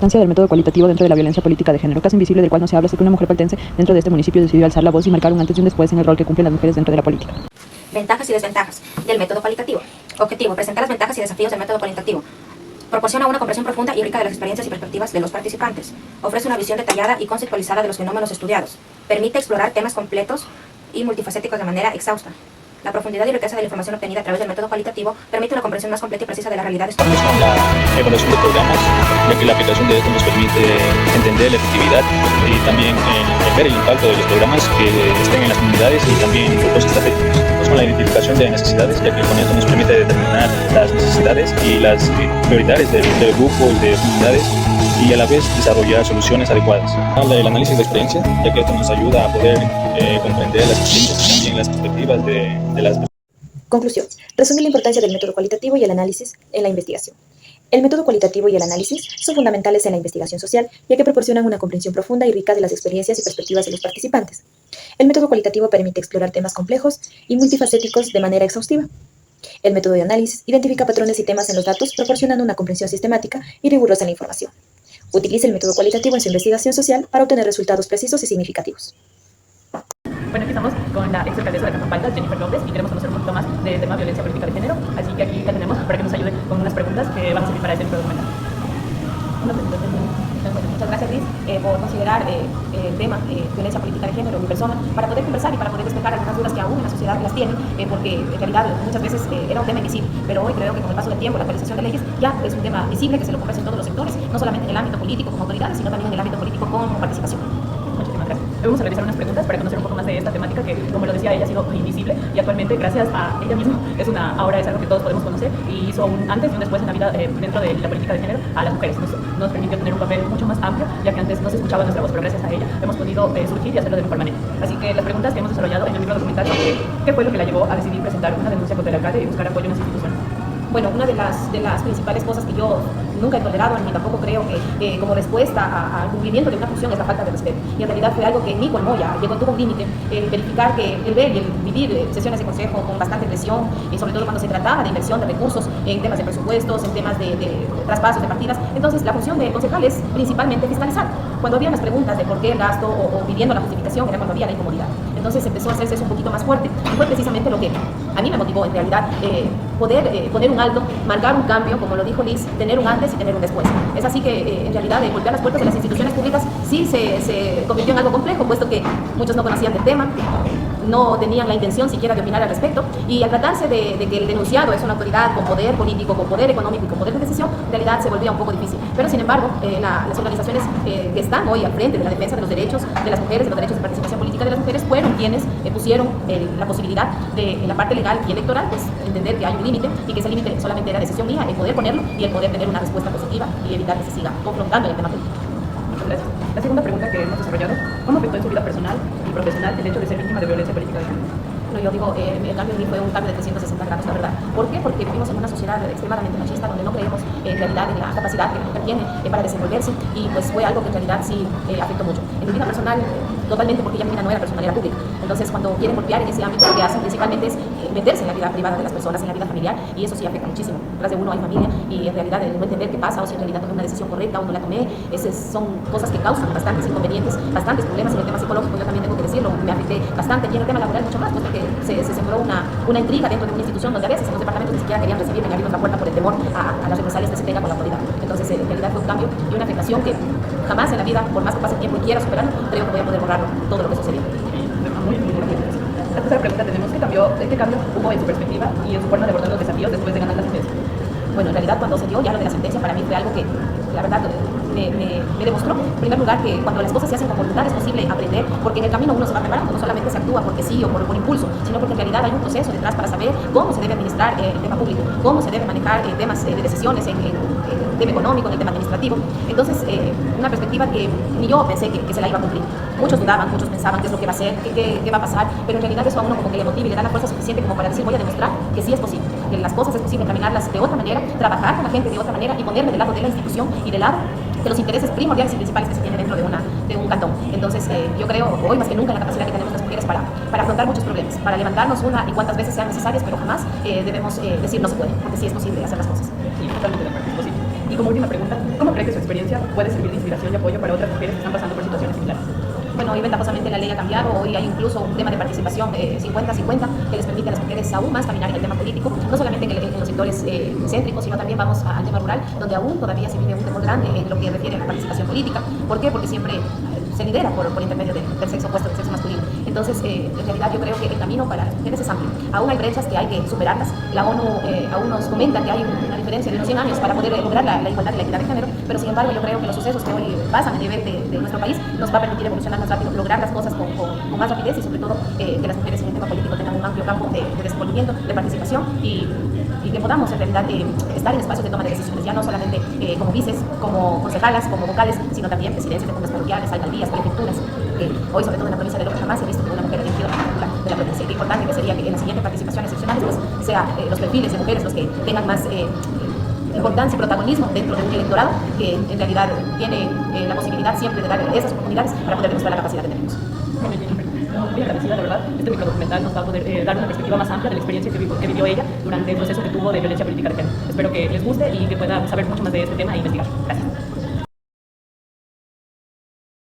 Del método cualitativo dentro de la violencia política de género, caso invisible del cual no se habla, hasta que una mujer paltense dentro de este municipio decidió alzar la voz y marcar un antes y un después en el rol que cumplen las mujeres dentro de la política. Ventajas y desventajas del método cualitativo. Objetivo: presentar las ventajas y desafíos del método cualitativo. Proporciona una comprensión profunda y rica de las experiencias y perspectivas de los participantes. Ofrece una visión detallada y conceptualizada de los fenómenos estudiados. Permite explorar temas completos y multifacéticos de manera exhausta. La profundidad y riqueza de la información obtenida a través del método cualitativo permite una comprensión más completa y precisa de la realidad estudiada. Con la evaluación de programas, ya que la aplicación de esto nos permite entender la efectividad y también ver el impacto de los programas que estén en las comunidades y también grupos estratégicos. Con la identificación de necesidades, ya que con esto nos permite determinar las necesidades y las prioridades del grupo y de comunidades y a la vez desarrollar soluciones adecuadas. El análisis de experiencia, ya que esto nos ayuda a poder comprender las experiencias y también las perspectivas de las. Conclusión. Resumir la importancia del método cualitativo y el análisis en la investigación. El método cualitativo y el análisis son fundamentales en la investigación social, ya que proporcionan una comprensión profunda y rica de las experiencias y perspectivas de los participantes. El método cualitativo permite explorar temas complejos y multifacéticos de manera exhaustiva. El método de análisis identifica patrones y temas en los datos, proporcionando una comprensión sistemática y rigurosa en la información. Utilice el método cualitativo en su investigación social para obtener resultados precisos y significativos. Bueno, aquí estamos con la exalcaldesa de Campapaltas, Jennifer López, y queremos conocer un poquito más del tema de violencia política de género, así que aquí la tenemos para que nos ayude con unas preguntas que van a servir para este documental. Muchas gracias, Liz, por considerar el tema violencia política de género en mi persona, para poder conversar y para poder despejar algunas dudas que aún en la sociedad las tienen, porque en realidad muchas veces era un tema invisible, pero hoy creo que con el paso del tiempo, la actualización de leyes, ya es un tema visible que se lo conversa en todos los sectores, no solamente en el ámbito político como autoridades, sino también en el ámbito político como participación. Muchísimas gracias. Hoy vamos a realizar unas preguntas para conocer un poco más de esta temática que, como lo decía ella, ha sido invisible y actualmente, gracias a ella misma, ahora es algo que todos podemos conocer y hizo un antes y un después en la vida dentro de la política de género a las mujeres. Nos permitió tener un papel mucho más amplio, ya que antes no se escuchaba nuestra voz, pero gracias a ella hemos podido surgir y hacerlo de mejor manera. Así que las preguntas que hemos desarrollado en el libro documental son ¿qué fue lo que la llevó a decidir presentar una denuncia contra el alcalde y buscar apoyo en las instituciones? Bueno, una de las principales cosas que yo nunca he tolerado ni tampoco creo que como respuesta al cumplimiento de una función es la falta de respeto. Y en realidad fue algo que ni colmó ya, tuvo un límite. Verificar que el ver y el vivir sesiones de consejo con bastante presión, sobre todo cuando se trataba de inversión de recursos en temas de presupuestos, en temas de traspasos de partidas. Entonces la función del concejal es principalmente fiscalizar. Cuando había las preguntas de por qué el gasto o pidiendo la justificación era cuando había la incomodidad. Entonces empezó a hacerse eso un poquito más fuerte y fue precisamente lo que a mí me motivó en realidad poder poner un alto, marcar un cambio, como lo dijo Liz, tener un antes y tener un después. Es así que en realidad golpear las puertas de las instituciones públicas sí se convirtió en algo complejo, puesto que muchos no conocían del tema, no tenían la intención siquiera de opinar al respecto, y al tratarse de que el denunciado es una autoridad con poder político, con poder económico y con poder de decisión, en realidad se volvía un poco difícil. Pero sin embargo, las organizaciones que están hoy al frente de la defensa de los derechos de las mujeres, de los derechos de participación política de las mujeres, fueron quienes pusieron la posibilidad de, en la parte legal y electoral, pues entender que hay un límite y que ese límite solamente era decisión mía, el poder ponerlo y el poder tener una respuesta positiva y evitar que se siga confrontando en el tema político. Muchas gracias. La segunda pregunta que hemos desarrollado, ¿cómo afectó en su vida personal y profesional el hecho de ser víctima de violencia política de género? Bueno, yo digo, el cambio en mí fue un cambio de 360 grados, la verdad. ¿Por qué? Porque vivimos en una sociedad extremadamente machista, donde no creemos en realidad en la capacidad que la mujer tiene para desenvolverse, y pues fue algo que en realidad sí afectó mucho. En mi vida personal, totalmente, porque ya mi vida no era personalidad pública. Entonces, cuando quieren golpear en ese ámbito, lo que hacen principalmente es meterse en la vida privada de las personas, en la vida familiar, y eso sí afecta muchísimo. Tras de uno hay familia, y en realidad el no entender qué pasa, o si en realidad tomé una decisión correcta o no la tomé, esas son cosas que causan bastantes inconvenientes, bastantes problemas. En el tema psicológico, yo también tengo que decirlo, me afecté bastante, y en el tema laboral mucho más, puesto que se sembró una intriga dentro de una institución donde a veces en los departamentos ni siquiera querían recibirme y abrirnos la puerta por el temor a las represalias que se tenga con la autoridad. Entonces, en realidad fue un cambio y una afectación que jamás en la vida, por más que pase el tiempo y quiera superarlo, creo que voy a poder borrarlo, todo lo que sucedió. La tercera pregunta tenemos, ¿qué cambio hubo en su perspectiva y en su forma de abordar los desafíos después de ganar la sentencia? Bueno, en realidad cuando se dio ya lo de la sentencia, para mí fue algo que, la verdad, me demostró, en primer lugar, que cuando las cosas se hacen con voluntad es posible aprender, porque en el camino uno se va preparando, no solamente se actúa porque sí o por impulso, sino porque en realidad hay un proceso detrás para saber cómo se debe administrar el tema público, cómo se debe manejar temas de decisiones en el tema económico, en el tema administrativo. Entonces, una perspectiva que ni yo pensé que se la iba a cumplir. Muchos dudaban, muchos pensaban qué es lo que va a hacer, qué va a pasar, pero en realidad eso a uno como que le motiva y le da la fuerza suficiente como para decir, voy a demostrar que sí es posible, que las cosas es posible caminarlas de otra manera, trabajar con la gente de otra manera y ponerme del lado de la institución y del lado de los intereses primordiales y principales que se tienen dentro de un cantón. Entonces, yo creo hoy más que nunca en la capacidad que tenemos las mujeres para afrontar muchos problemas, para levantarnos una y cuantas veces sean necesarias, pero jamás debemos decir no se puede, porque sí es posible hacer las cosas. Sí, totalmente de acuerdo, es posible. Y como última pregunta, ¿cómo cree que su experiencia puede servir de inspiración y apoyo para otras mujeres que están pasando por situaciones similares? Bueno, hoy ventajosamente la ley ha cambiado, hoy hay incluso un tema de participación 50-50 que les permite a las mujeres aún más caminar en el tema político, no solamente en los sectores céntricos, sino también vamos al tema rural, donde aún todavía se vive un temor grande en lo que refiere a la participación política. ¿Por qué? Porque siempre se lidera por intermedio del sexo opuesto, del sexo masculino. Entonces, en realidad yo creo que el camino para las mujeres es amplio. Aún hay brechas que hay que superarlas. La ONU aún nos comenta que hay una diferencia de unos 100 años para poder lograr la igualdad y la equidad de género, pero sin embargo yo creo que los sucesos que hoy pasan a nivel de nuestro país nos va a permitir evolucionar más rápido, lograr las cosas con más rapidez y sobre todo que las mujeres en el tema político tengan un amplio campo de desenvolvimiento, de participación y que podamos en realidad estar en espacios de toma de decisiones, ya no solamente como vices, como concejalas, como vocales, sino también presidencias de juntas parroquiales, alcaldías, prefecturas. Hoy, sobre todo en la provincia de Loja, jamás he visto que una mujer elegido a la jefatura de la provincia. Qué importante que sería que en la siguiente participación excepcional pues, sea los perfiles de mujeres los que tengan más importancia y protagonismo dentro de un electorado que en realidad tiene la posibilidad siempre de dar esas oportunidades para poder demostrar la capacidad que tenemos. Muy agradecida, la verdad. Este microdocumental nos va a poder dar una perspectiva más amplia de la experiencia que vivió ella durante el proceso que tuvo de violencia política de género. Espero que les guste y que puedan saber mucho más de este tema e investigar. Gracias.